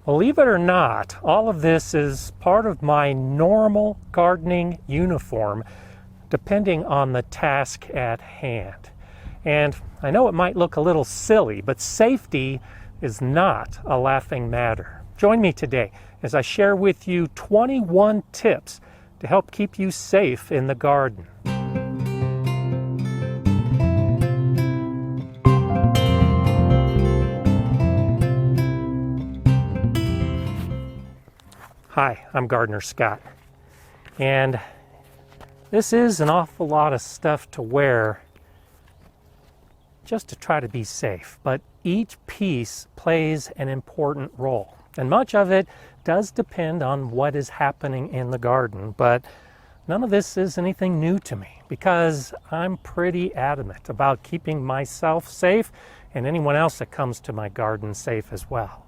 Believe it or not, all of this is part of my normal gardening uniform, depending on the task at hand. And I know it might look a little silly, but safety is not a laughing matter. Join me today as I share with you 21 tips to help keep you safe in the garden. Hi, I'm Gardener Scott, and this is an awful lot of stuff to wear just to try to be safe, but each piece plays an important role, and much of it does depend on what is happening in the garden, but none of this is anything new to me because I'm pretty adamant about keeping myself safe and anyone else that comes to my garden safe as well.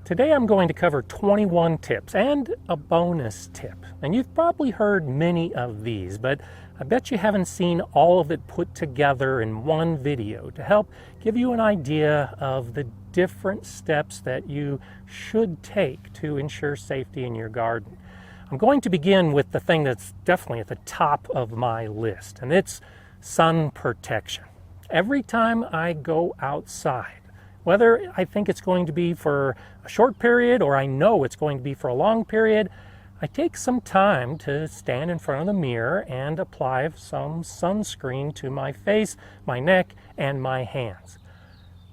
Today I'm going to cover 21 tips and a bonus tip. And you've probably heard many of these, but I bet you haven't seen all of it put together in one video to help give you an idea of the different steps that you should take to ensure safety in your garden. I'm going to begin with the thing that's definitely at the top of my list, and it's sun protection. Every time I go outside, whether I think it's going to be for a short period or I know it's going to be for a long period, I take some time to stand in front of the mirror and apply some sunscreen to my face, my neck, and my hands.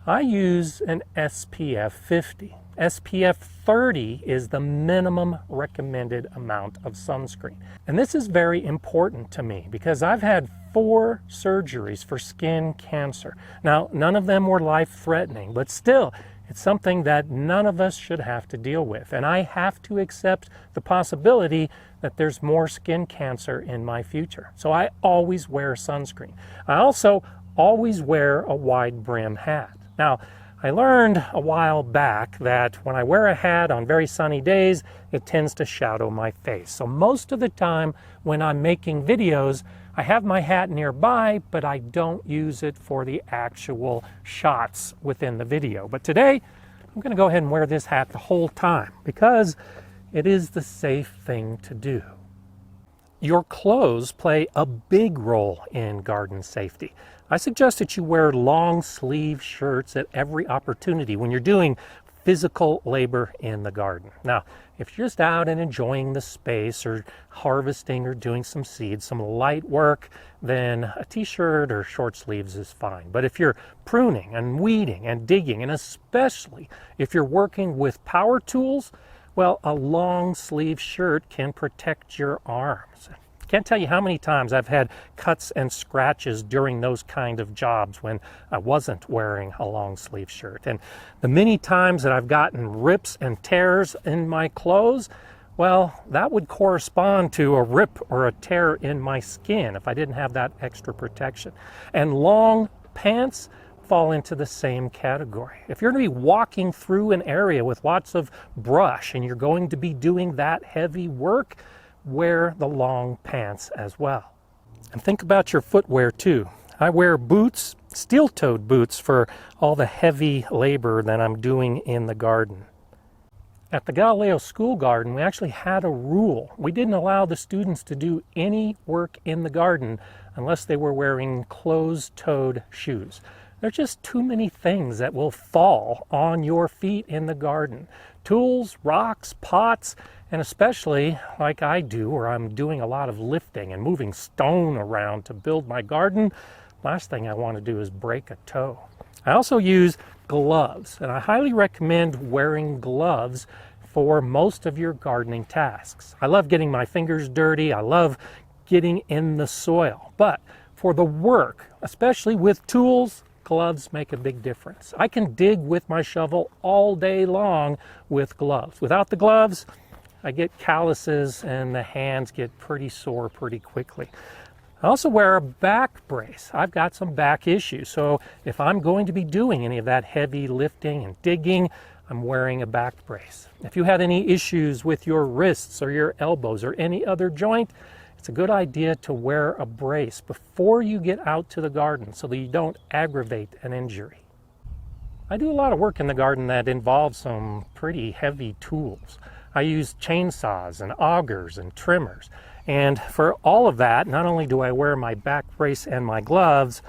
I use an SPF 50. SPF 30 is the minimum recommended amount of sunscreen. And this is very important to me because I've had 4 surgeries for skin cancer. Now, none of them were life-threatening, but still, it's something that none of us should have to deal with. And I have to accept the possibility that there's more skin cancer in my future. So I always wear sunscreen. I also always wear a wide brim hat. Now, I learned a while back that when I wear a hat on very sunny days, it tends to shadow my face. So most of the time when I'm making videos, I have my hat nearby, but I don't use it for the actual shots within the video. But today, I'm going to go ahead and wear this hat the whole time because it is the safe thing to do. Your clothes play a big role in garden safety. I suggest that you wear long sleeve shirts at every opportunity when you're doing physical labor in the garden. Now, if you're just out and enjoying the space or harvesting or doing some seeds, some light work, then a t-shirt or short sleeves is fine. But if you're pruning and weeding and digging, and especially if you're working with power tools, well, a long sleeve shirt can protect your arms. Can't tell you how many times I've had cuts and scratches during those kind of jobs when I wasn't wearing a long sleeve shirt. And the many times that I've gotten rips and tears in my clothes, well, that would correspond to a rip or a tear in my skin if I didn't have that extra protection. And long pants fall into the same category. If you're going to be walking through an area with lots of brush and you're going to be doing that heavy work, wear the long pants as well. And think about your footwear too. I wear boots, steel-toed boots, for all the heavy labor that I'm doing in the garden. At the Galileo School Garden, we actually had a rule. We didn't allow the students to do any work in the garden unless they were wearing closed-toed shoes. There's just too many things that will fall on your feet in the garden. Tools, rocks, pots, and especially like I do, where I'm doing a lot of lifting and moving stone around to build my garden, last thing I want to do is break a toe. I also use gloves, and I highly recommend wearing gloves for most of your gardening tasks. I love getting my fingers dirty. I love getting in the soil. But for the work, especially with tools, gloves make a big difference. I can dig with my shovel all day long with gloves. Without the gloves, I get calluses and the hands get pretty sore pretty quickly. I also wear a back brace. I've got some back issues, so if I'm going to be doing any of that heavy lifting and digging, I'm wearing a back brace. If you have any issues with your wrists or your elbows or any other joint, it's a good idea to wear a brace before you get out to the garden so that you don't aggravate an injury. I do a lot of work in the garden that involves some pretty heavy tools. I use chainsaws and augers and trimmers. And for all of that, not only do I wear my back brace and my gloves,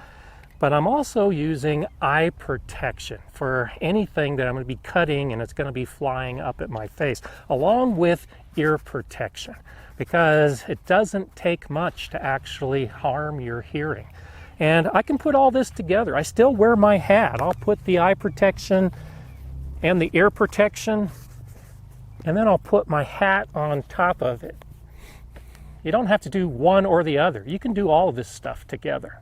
but I'm also using eye protection for anything that I'm going to be cutting and it's going to be flying up at my face, along with ear protection, because it doesn't take much to actually harm your hearing. And I can put all this together. I still wear my hat. I'll put the eye protection and the ear protection, and then I'll put my hat on top of it. You don't have to do one or the other. You can do all of this stuff together.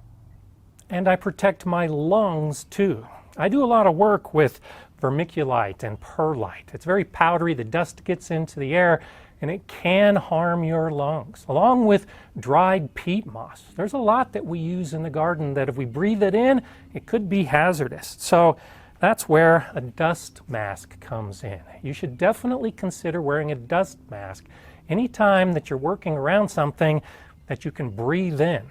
And I protect my lungs too. I do a lot of work with vermiculite and perlite. It's very powdery. The dust gets into the air and it can harm your lungs, along with dried peat moss. There's a lot that we use in the garden that if we breathe it in, it could be hazardous. So that's where a dust mask comes in. You should definitely consider wearing a dust mask anytime that you're working around something that you can breathe in.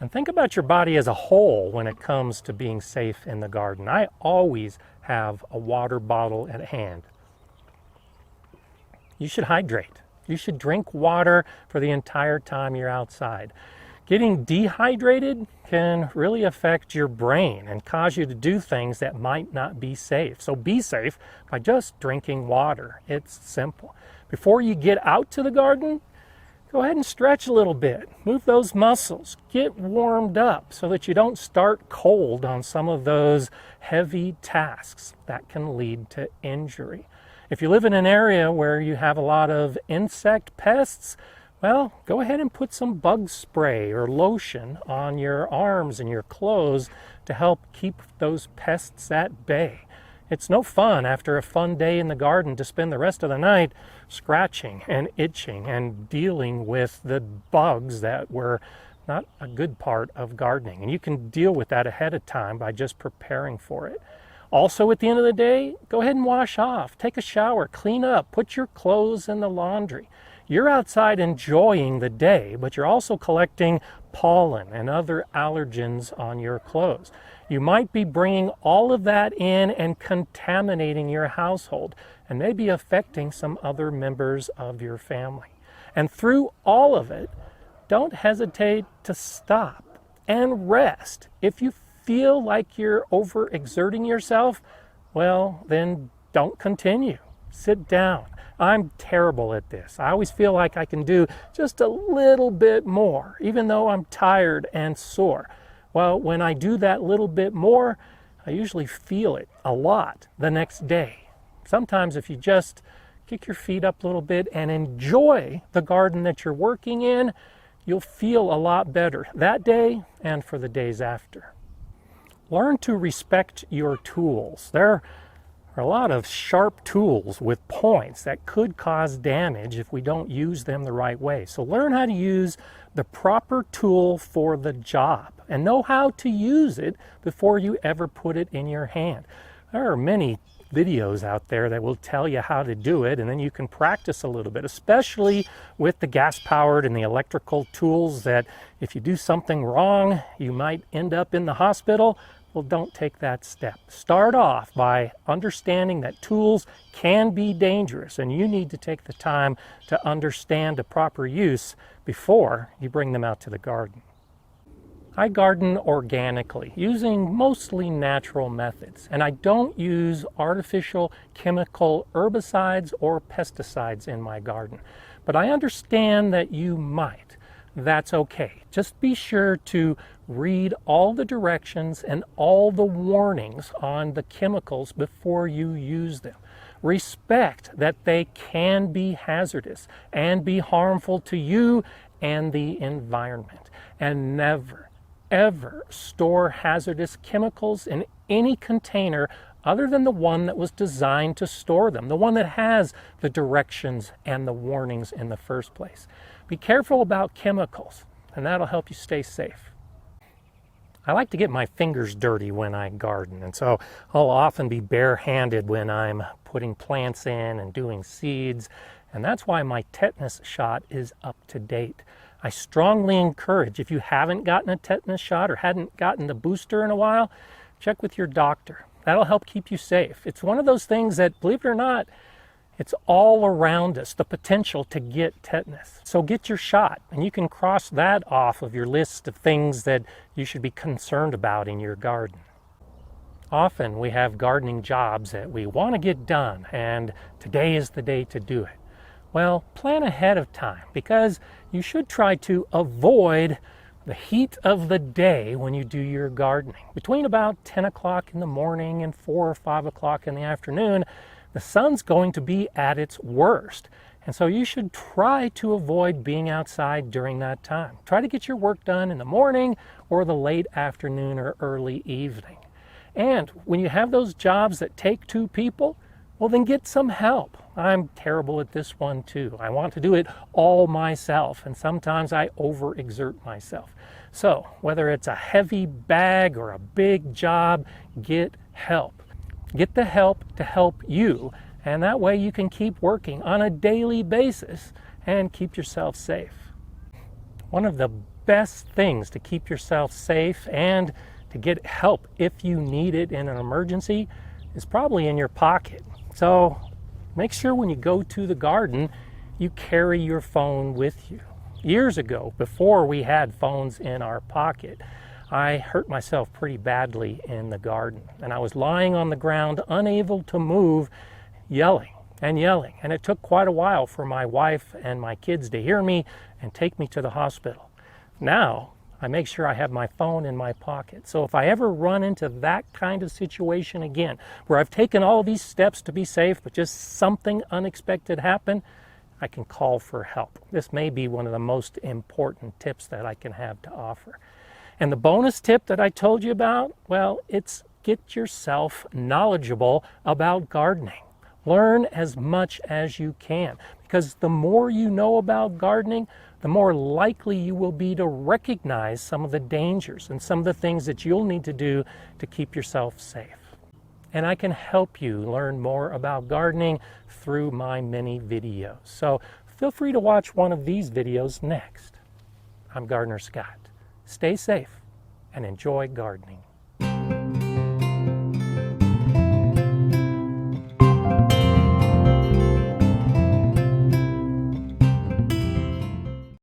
And think about your body as a whole when it comes to being safe in the garden. I always have a water bottle at hand. You should hydrate. You should drink water for the entire time you're outside. Getting dehydrated can really affect your brain and cause you to do things that might not be safe. So be safe by just drinking water. It's simple. Before you get out to the garden, go ahead and stretch a little bit. Move those muscles. Get warmed up so that you don't start cold on some of those heavy tasks that can lead to injury. If you live in an area where you have a lot of insect pests, well, go ahead and put some bug spray or lotion on your arms and your clothes to help keep those pests at bay. It's no fun after a fun day in the garden to spend the rest of the night scratching and itching and dealing with the bugs that were not a good part of gardening. And you can deal with that ahead of time by just preparing for it. Also, at the end of the day, go ahead and wash off, take a shower, clean up, put your clothes in the laundry. You're outside enjoying the day, but you're also collecting pollen and other allergens on your clothes. You might be bringing all of that in and contaminating your household and maybe affecting some other members of your family. And through all of it, don't hesitate to stop and rest. If you feel like you're overexerting yourself, well, then don't continue. Sit down. I'm terrible at this. I always feel like I can do just a little bit more, even though I'm tired and sore. Well, when I do that little bit more, I usually feel it a lot the next day. Sometimes if you just kick your feet up a little bit and enjoy the garden that you're working in, you'll feel a lot better that day and for the days after. Learn to respect your tools. There are a lot of sharp tools with points that could cause damage if we don't use them the right way. So learn how to use the proper tool for the job and know how to use it before you ever put it in your hand. There are many videos out there that will tell you how to do it, and then you can practice a little bit, especially with the gas-powered and the electrical tools that if you do something wrong, you might end up in the hospital. Well, don't take that step. Start off by understanding that tools can be dangerous, and you need to take the time to understand the proper use before you bring them out to the garden. I garden organically, using mostly natural methods, and I don't use artificial chemical herbicides or pesticides in my garden. But I understand that you might. That's okay. Just be sure to read all the directions and all the warnings on the chemicals before you use them. Respect that they can be hazardous and be harmful to you and the environment. And never, ever store hazardous chemicals in any container other than the one that was designed to store them, the one that has the directions and the warnings in the first place. Be careful about chemicals, and that'll help you stay safe. I like to get my fingers dirty when I garden, and so I'll often be barehanded when I'm putting plants in and doing seeds, and that's why my tetanus shot is up to date. I strongly encourage, if you haven't gotten a tetanus shot or hadn't gotten the booster in a while, check with your doctor. That'll help keep you safe. It's one of those things that, believe it or not, it's all around us, the potential to get tetanus. So get your shot, and you can cross that off of your list of things that you should be concerned about in your garden. Often we have gardening jobs that we want to get done, and today is the day to do it. Well, plan ahead of time, because you should try to avoid the heat of the day when you do your gardening. Between about 10 o'clock in the morning and 4 or 5 o'clock in the afternoon, the sun's going to be at its worst. And so you should try to avoid being outside during that time. Try to get your work done in the morning or the late afternoon or early evening. And when you have those jobs that take 2 people, well, then get some help. I'm terrible at this one too. I want to do it all myself, and sometimes I overexert myself. So whether it's a heavy bag or a big job, get help. Get the help to help you, and that way you can keep working on a daily basis and keep yourself safe. One of the best things to keep yourself safe and to get help if you need it in an emergency is probably in your pocket. So make sure when you go to the garden, you carry your phone with you. Years ago, before we had phones in our pocket, I hurt myself pretty badly in the garden, and I was lying on the ground, unable to move, yelling and yelling. And it took quite a while for my wife and my kids to hear me and take me to the hospital. Now, I make sure I have my phone in my pocket. So if I ever run into that kind of situation again, where I've taken all these steps to be safe, but just something unexpected happened, I can call for help. This may be one of the most important tips that I can have to offer. And the bonus tip that I told you about, well, it's get yourself knowledgeable about gardening. Learn as much as you can, because the more you know about gardening, the more likely you will be to recognize some of the dangers and some of the things that you'll need to do to keep yourself safe. And I can help you learn more about gardening through my many videos. So feel free to watch one of these videos next. I'm Gardener Scott. Stay safe and enjoy gardening.